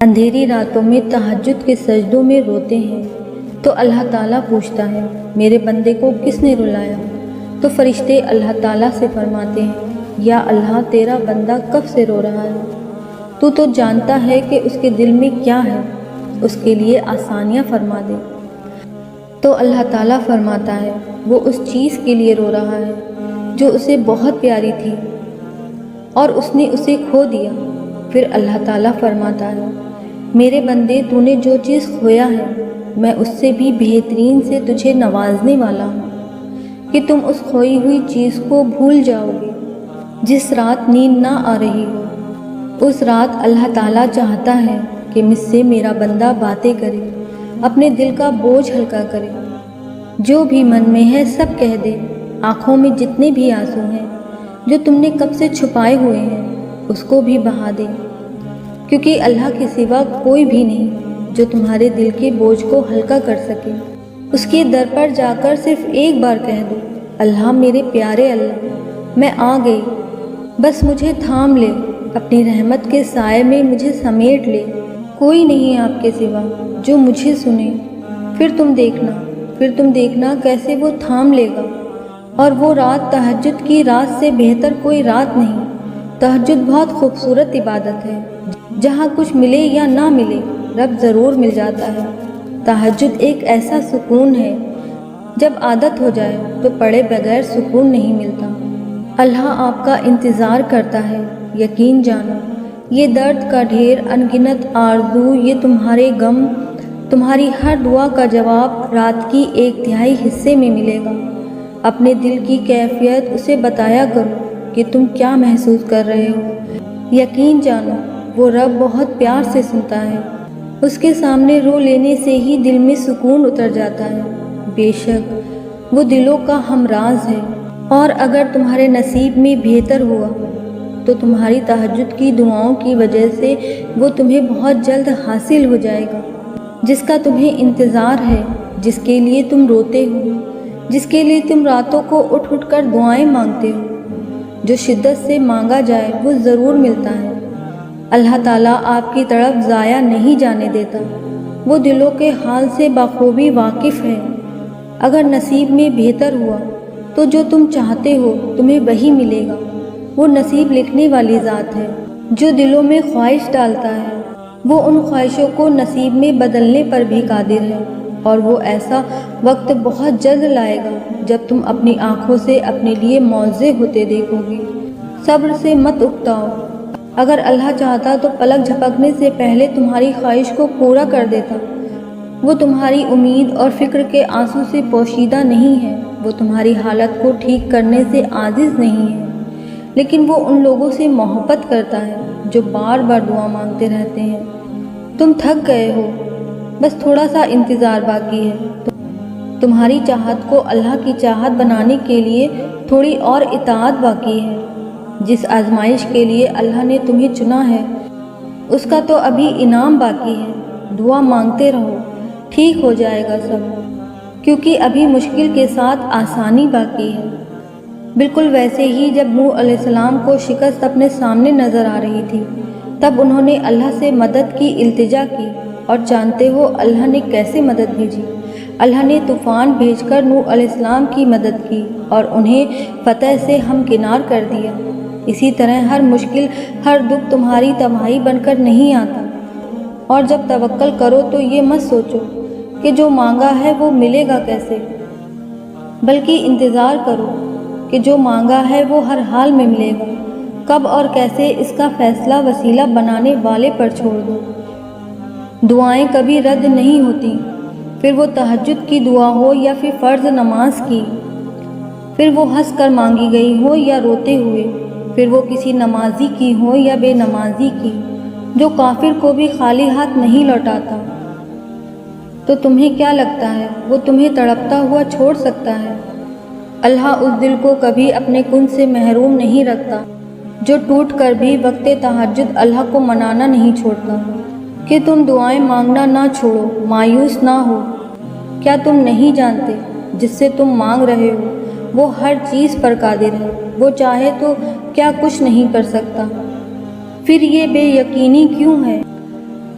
اندھیری راتوں میں تہجد کے سجدوں میں روتے ہیں تو اللہ تعالیٰ پوچھتا ہے میرے بندے کو کس نے رلایا؟ تو فرشتے اللہ تعالیٰ سے فرماتے ہیں یا اللہ تیرا بندہ کب سے رو رہا ہے، تو جانتا ہے کہ اس کے دل میں کیا ہے، اس کے لیے آسانیاں فرما دے۔ تو اللہ تعالیٰ فرماتا ہے وہ اس چیز کے لیے رو رہا ہے جو اسے بہت پیاری تھی اور اس نے اسے کھو دیا۔ پھر اللہ تعالیٰ فرماتا ہے میرے بندے تو نے جو چیز کھویا ہے میں اس سے بھی بہترین سے تجھے نوازنے والا ہوں کہ تم اس کھوئی ہوئی چیز کو بھول جاؤ گے۔ جس رات نیند نہ آ رہی ہو اس رات اللہ تعالیٰ چاہتا ہے کہ مجھ سے میرا بندہ باتیں کرے، اپنے دل کا بوجھ ہلکا کرے، جو بھی من میں ہے سب کہہ دے، آنکھوں میں جتنے بھی آنسو ہیں جو تم نے کب سے چھپائے ہوئے ہیں اس کو بھی بہا دے، کیونکہ اللہ کے سوا کوئی بھی نہیں جو تمہارے دل کے بوجھ کو ہلکا کر سکے۔ اس کے در پر جا کر صرف ایک بار کہہ دو اللہ میرے پیارے اللہ میں آ گئی، بس مجھے تھام لے، اپنی رحمت کے سائے میں مجھے سمیٹ لے، کوئی نہیں آپ کے سوا جو مجھے سنے۔ پھر تم دیکھنا کیسے وہ تھام لے گا۔ اور وہ رات تہجد کی رات سے بہتر کوئی رات نہیں۔ تہجد بہت خوبصورت عبادت ہے جہاں کچھ ملے یا نہ ملے رب ضرور مل جاتا ہے۔ تہجد ایک ایسا سکون ہے جب عادت ہو جائے تو پڑھے بغیر سکون نہیں ملتا۔ اللہ آپ کا انتظار کرتا ہے، یقین جانو یہ درد کا ڈھیر، انگنت آرزو، یہ تمہارے غم، تمہاری ہر دعا کا جواب رات کی 1/3 حصے میں ملے گا۔ اپنے دل کی کیفیت اسے بتایا کرو کہ تم کیا محسوس کر رہے ہو۔ یقین جانو وہ رب بہت پیار سے سنتا ہے، اس کے سامنے رو لینے سے ہی دل میں سکون اتر جاتا ہے۔ بے شک وہ دلوں کا ہمراز ہے، اور اگر تمہارے نصیب میں بہتر ہوا تو تمہاری تہجد کی دعاؤں کی وجہ سے وہ تمہیں بہت جلد حاصل ہو جائے گا۔ جس کا تمہیں انتظار ہے، جس کے لیے تم روتے ہو، جس کے لیے تم راتوں کو اٹھ اٹھ کر دعائیں مانگتے ہو، جو شدت سے مانگا جائے وہ ضرور ملتا ہے۔ اللہ تعالیٰ آپ کی طرف ضائع نہیں جانے دیتا، وہ دلوں کے حال سے بخوبی واقف ہے۔ اگر نصیب میں بہتر ہوا تو جو تم چاہتے ہو تمہیں وہی ملے گا۔ وہ نصیب لکھنے والی ذات ہے جو دلوں میں خواہش ڈالتا ہے، وہ ان خواہشوں کو نصیب میں بدلنے پر بھی قادر ہے، اور وہ ایسا وقت بہت جلد لائے گا جب تم اپنی آنکھوں سے اپنے لیے موزے ہوتے دیکھو گے۔ صبر سے مت اکتاؤ، اگر اللہ چاہتا تو پلک جھپکنے سے پہلے تمہاری خواہش کو پورا کر دیتا۔ وہ تمہاری امید اور فکر کے آنسو سے پوشیدہ نہیں ہے، وہ تمہاری حالت کو ٹھیک کرنے سے عاجز نہیں ہے، لیکن وہ ان لوگوں سے محبت کرتا ہے جو بار بار دعا مانگتے رہتے ہیں۔ تم تھک گئے ہو، بس تھوڑا سا انتظار باقی ہے۔ تمہاری چاہت کو اللہ کی چاہت بنانے کے لیے تھوڑی اور اطاعت باقی ہے۔ جس آزمائش کے لیے اللہ نے تمہیں چنا ہے اس کا تو ابھی انعام باقی ہے۔ دعا مانگتے رہو، ٹھیک ہو جائے گا سب، کیونکہ ابھی مشکل کے ساتھ آسانی باقی ہے۔ بالکل ویسے ہی جب نوح علیہ السلام کو شکست اپنے سامنے نظر آ رہی تھی تب انہوں نے اللہ سے مدد کی التجا کی، اور جانتے ہو اللہ نے کیسے مدد بھیجی؟ اللہ نے طوفان بھیج کر نوح علیہ السلام کی مدد کی اور انہیں فتح سے ہمکنار کر دیا۔ اسی طرح ہر مشکل، ہر دکھ تمہاری تباہی بن کر نہیں آتا، اور جب توکل کرو تو یہ مت سوچو کہ جو مانگا ہے وہ ملے گا کیسے، بلکہ انتظار کرو کہ جو مانگا ہے وہ ہر حال میں ملے گا۔ کب اور کیسے اس کا فیصلہ وسیلہ بنانے والے پر چھوڑ دو۔ دعائیں کبھی رد نہیں ہوتی، پھر وہ تہجد کی دعا ہو یا پھر فرض نماز کی، پھر وہ ہنس کر مانگی گئی ہو یا روتے ہوئے، پھر وہ کسی نمازی کی ہو یا بے نمازی کی، جو کافر کو بھی خالی ہاتھ نہیں لوٹاتا۔ تو تمہیں کیا لگتا ہے وہ تمہیں تڑپتا ہوا چھوڑ سکتا ہے؟ اللہ اس دل کو کبھی اپنے کن سے محروم نہیں رکھتا جو ٹوٹ کر بھی وقت تہجد اللہ کو منانا نہیں چھوڑتا۔ کہ تم دعائیں مانگنا نہ چھوڑو، مایوس نہ ہو۔ کیا تم نہیں جانتے جس سے تم مانگ رہے ہو وہ ہر چیز پر قادر ہے، وہ چاہے تو کیا کچھ نہیں کر سکتا؟ پھر یہ بے یقینی کیوں ہے؟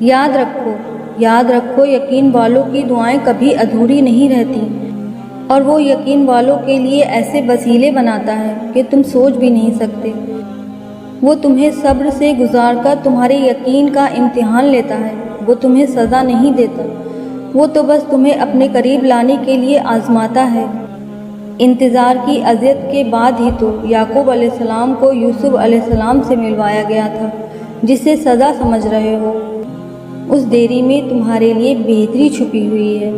یاد رکھو یقین والوں کی دعائیں کبھی ادھوری نہیں رہتی، اور وہ یقین والوں کے لیے ایسے وسیلے بناتا ہے کہ تم سوچ بھی نہیں سکتے۔ وہ تمہیں صبر سے گزار کر تمہارے یقین کا امتحان لیتا ہے، وہ تمہیں سزا نہیں دیتا، وہ تو بس تمہیں اپنے قریب لانے کے لیے آزماتا ہے۔ انتظار کی اذیت کے بعد ہی تو یعقوب علیہ السلام کو یوسف علیہ السلام سے ملوایا گیا تھا، جسے سزا سمجھ رہے ہو۔ اس دیری میں تمہارے لیے بہتری چھپی ہوئی ہے۔